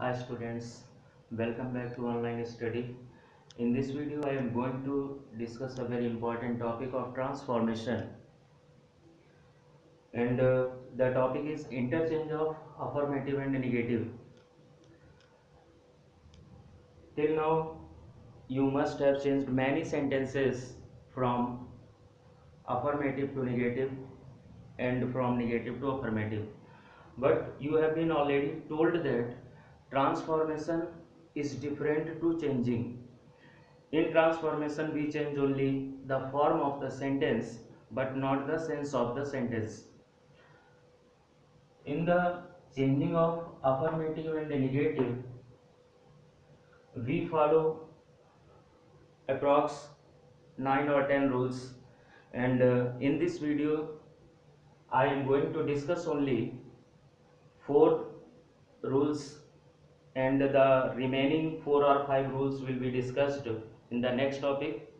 Hi students, welcome back to online study. In this video I am going to discuss a very important topic of transformation, and the topic is interchange of affirmative and negative. Till now you must have changed many sentences from affirmative to negative and from negative to affirmative, but you have been already told that transformation is different to changing. In transformation, we change only the form of the sentence but not the sense of the sentence. In the changing of affirmative and negative, we follow approx 9 or 10 rules, and in this video I am going to discuss only 4 rules, and the remaining 4 or 5 rules will be discussed in the next topic.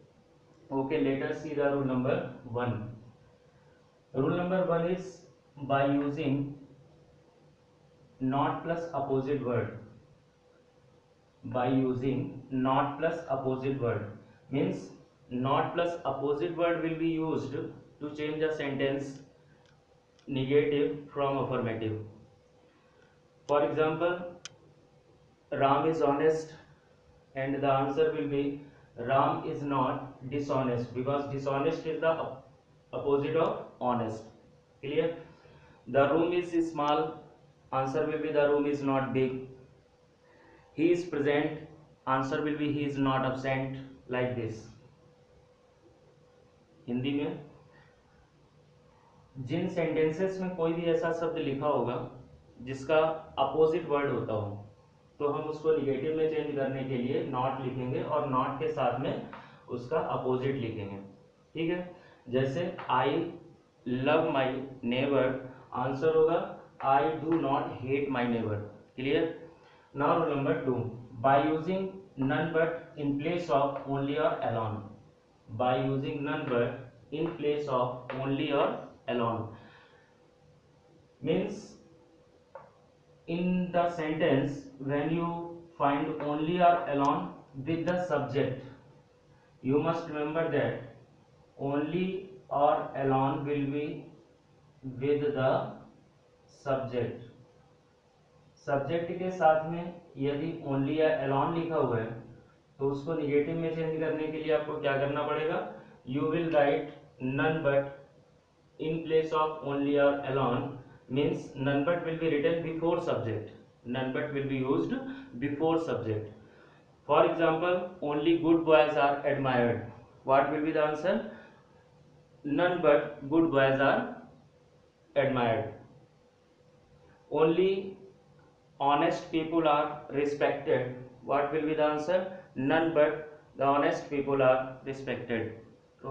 Okay, let us see the rule number 1. Rule number 1 is by using not plus opposite word. By using not plus opposite word means not plus opposite word will be used to change a sentence negative from affirmative. For example, Ram is honest, and the answer will be Ram is not dishonest, because dishonest is the opposite of honest. Clear? The room is small, answer will be the room is not big. He is present, answer will be he is not absent, like this. Hindi में जिन sentences में कोई भी ऐसा शब्द लिखा होगा जिसका opposite word होता हो, तो हम उसको निगेटिव में चेंज करने के लिए नॉट लिखेंगे और नॉट के साथ में उसका अपोजिट लिखेंगे. ठीक है, जैसे I love my neighbour, answer होगा I do not hate my neighbour. Clear? Now rule number 2, by using none but in place of only or alone. By using none but in place of only or alone means in the sentence when you find only or alone with the subject, you must remember that only or alone will be with the subject. Subject के साथ में यदि only या Elon लिखा हुआ है तो उसको निगेटिव में चेंज करने के लिए आपको क्या करना पड़ेगा? You will write none but in place of only और alone means none but will be written before subject. None but will be used before subject. For example, only good boys are admired. What will be the answer? None but good boys are admired. Only honest people are respected. What will be the answer? None but the honest people are respected.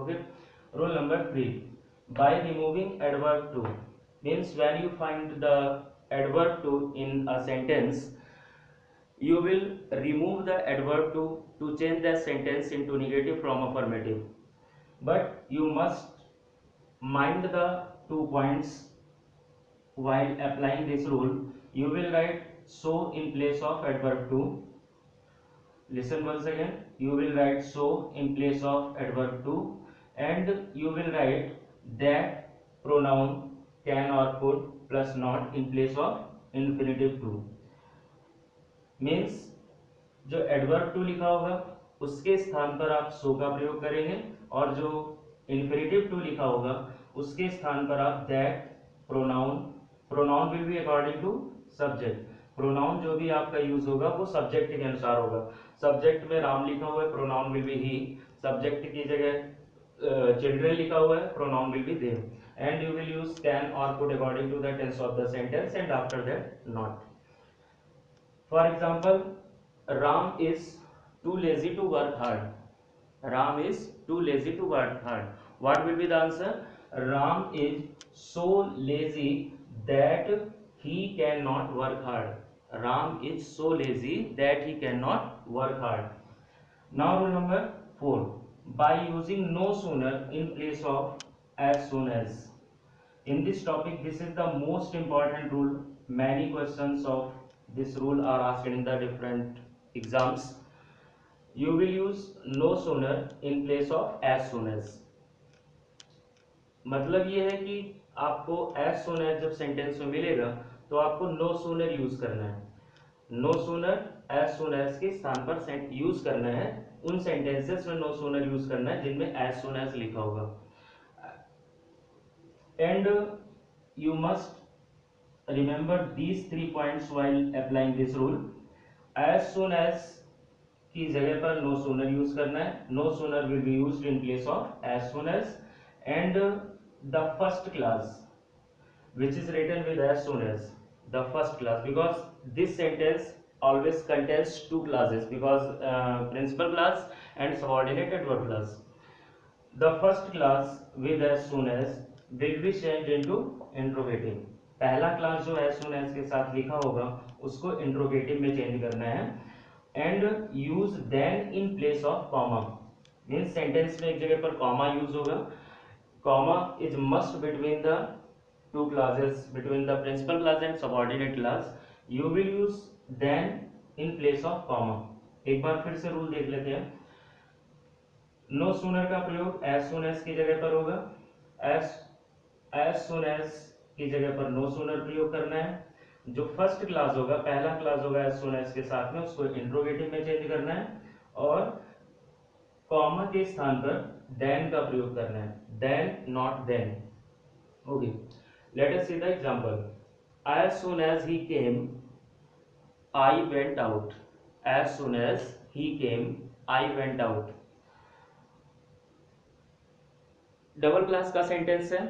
Okay. Rule number 3, by removing adverb to means when you find the adverb to in a sentence, you will remove the adverb to change the sentence into negative from affirmative. But you must mind the 2 points while applying this rule. You will write so in place of adverb to. Listen once again. You will write so in place of adverb to, and you will write that pronoun can or could plus not in place of infinitive to. Means जो adverb to लिखा होगा उसके स्थान पर आप so का प्रयोग करेंगे, और जो infinitive to लिखा होगा उसके स्थान पर आप that pronoun will be according to subject. Pronoun जो भी आपका यूज होगा वो सब्जेक्ट के अनुसार होगा. सब्जेक्ट में राम लिखा हुआ है, pronoun will be he. Subject की जगह चिल्ड्रन लिखा हुआ है, pronoun will be them. And you will use can और could according to the tense of the sentence, and after that not. For example, Ram is too lazy to work hard. Ram is too lazy to work hard. What will be the answer? Ram is so lazy that he cannot work hard. Ram is so lazy that he cannot work hard. Now rule number 4, by using no sooner in place of as soon as. In this topic, this is the most important rule. Many questions of this rule are asked in the different exams. You will use no sooner in place of as soon as. मतलब ये है कि आपको as soon as जब sentence में मिलेगा तो आपको no sooner यूज करना है. No sooner as soon as के स्थान पर यूज करना है. उन सेंटेंसेस में नो सूनर यूज करना है जिनमें एज सुन एज लिखा होगा. And you must remember these 3 points while applying this rule. As soon as की जगह पर नो सूनर यूज करना है. No sooner will be used in place of as soon as. And the first class which is written with as soon as, the first class, because this sentence always contains two classes, because principal class and subordinate adverb class. The first class with as soon as will be changed into interrogative. पहला class जो as soon as के साथ लिखा होगा उसको interrogative में change करना है. and use then in place of comma, means sentence में एक जगह पर comma यूज होगा. comma is must between the two classes, between the principal class and subordinate class. You will use then in place of comma. एक बार फिर से rule देख लेते हैं. नो सूनर का प्रयोग as soon as की जगह पर होगा. as soon as की जगह पर नो सूनर प्रयोग करना है. जो फर्स्ट क्लास होगा, पहला क्लास होगा as soon as के साथ में, उसको इंट्रोगेटिव में चेंज करना है और कॉमा के स्थान पर then का प्रयोग करना है. then not then. okay, let us see the example. As soon as he came, I went out. As soon as he came, I went out. Double class का सेंटेंस है.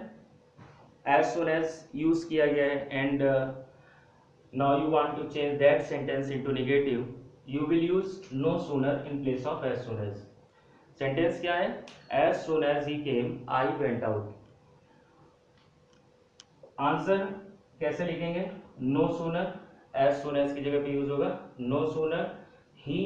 as soon as यूज किया गया है and now you want to change that sentence into negative. You will use no sooner in place of as soon as. Sentence क्या है? as soon as he came, I went out. Answer कैसे लिखेंगे? No sooner as soon as की जगह पे use होगा. No sooner ही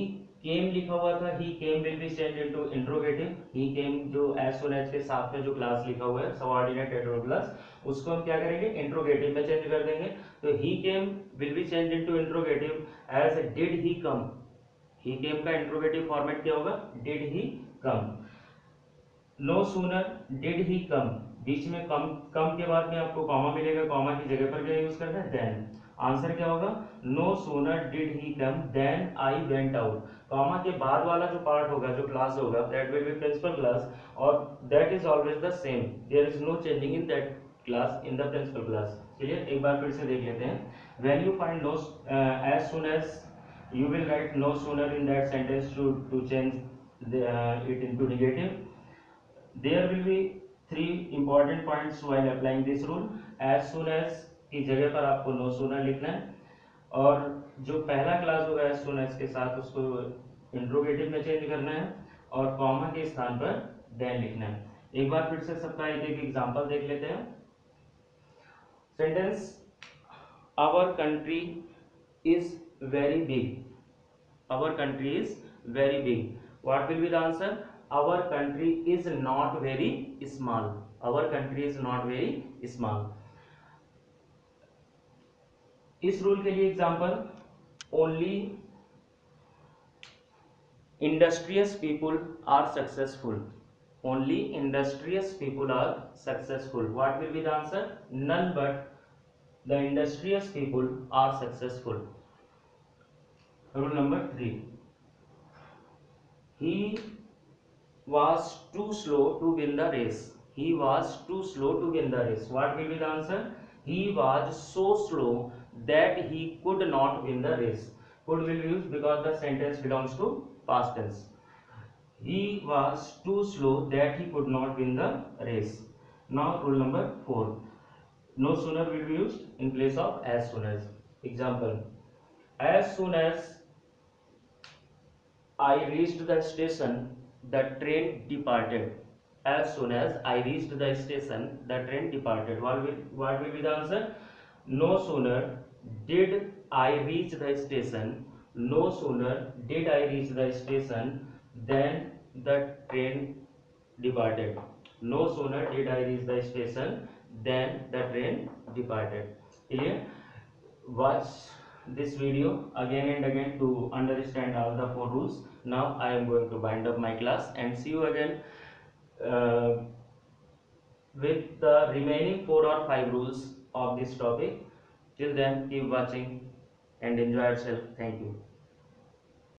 केम लिखा हुआ था, he came will be change into interrogative. He came जो एज सुन एज के साथ में जो क्लास लिखा हुआ है सबऑर्डिनेट एडवर्ब क्लास, उसको हम क्या करेंगे? इंट्रोगेटिव में चेंज कर देंगे. तो he came will be change into interrogative as did he come. He came का इंट्रोगेटिव फॉर्मेट क्या होगा? Did he come. No sooner did he come, बीच में कम के बाद में आपको कॉमा मिलेगा. कॉमा की जगह पर क्या यूज करना है? देन. आंसर क्या होगा? No sooner did he come than I went out. Comma के बाद वाला जो पार्ट होगा, जो क्लास होगा, that will be principal class और that is always the same. There is no changing in that class in the principal class. चलिए एक बार फिर से देख लेते हैं. When you find no as soon as, you will write no sooner in that sentence to change it into negative. There will be 3 important points while applying this rule. as soon as की जगह पर आपको no sooner लिखना है और जो पहला class होगा as soon as के साथ उसको इंट्रोगेटिव में चेंज करना है और कॉमा के स्थान पर then लिखना है. एक बार फिर से सबका एक एक एग्जांपल देख लेते हैं. Sentence our country is very big. Our country is very big. What will be the answer? Our country is not very small. Our country is not very small. इस रूल के लिए example, only industrious people are successful. Only industrious people are successful. What will be the answer? None but the industrious people are successful. Rule number 3. He was too slow to win the race. He was too slow to win the race. What will be the answer? He was so slow that he could not win the race. Could will be used because the sentence belongs to past tense. He was too slow that he could not win the race. Now rule number 4. No sooner will be used in place of as soon as. Example, as soon as I reached the station, the train departed. As soon as I reached the station, the train departed. What will be the answer? No sooner did I reach the station, no sooner did I reach the station than the train departed. No sooner did I reach the station then the train departed. Clear? this video again and again to understand all the 4 rules. Now I am going to bind up my class and see you again uh, with the remaining 4 or 5 rules of this topic. Till then, keep watching and enjoy yourself. Thank you.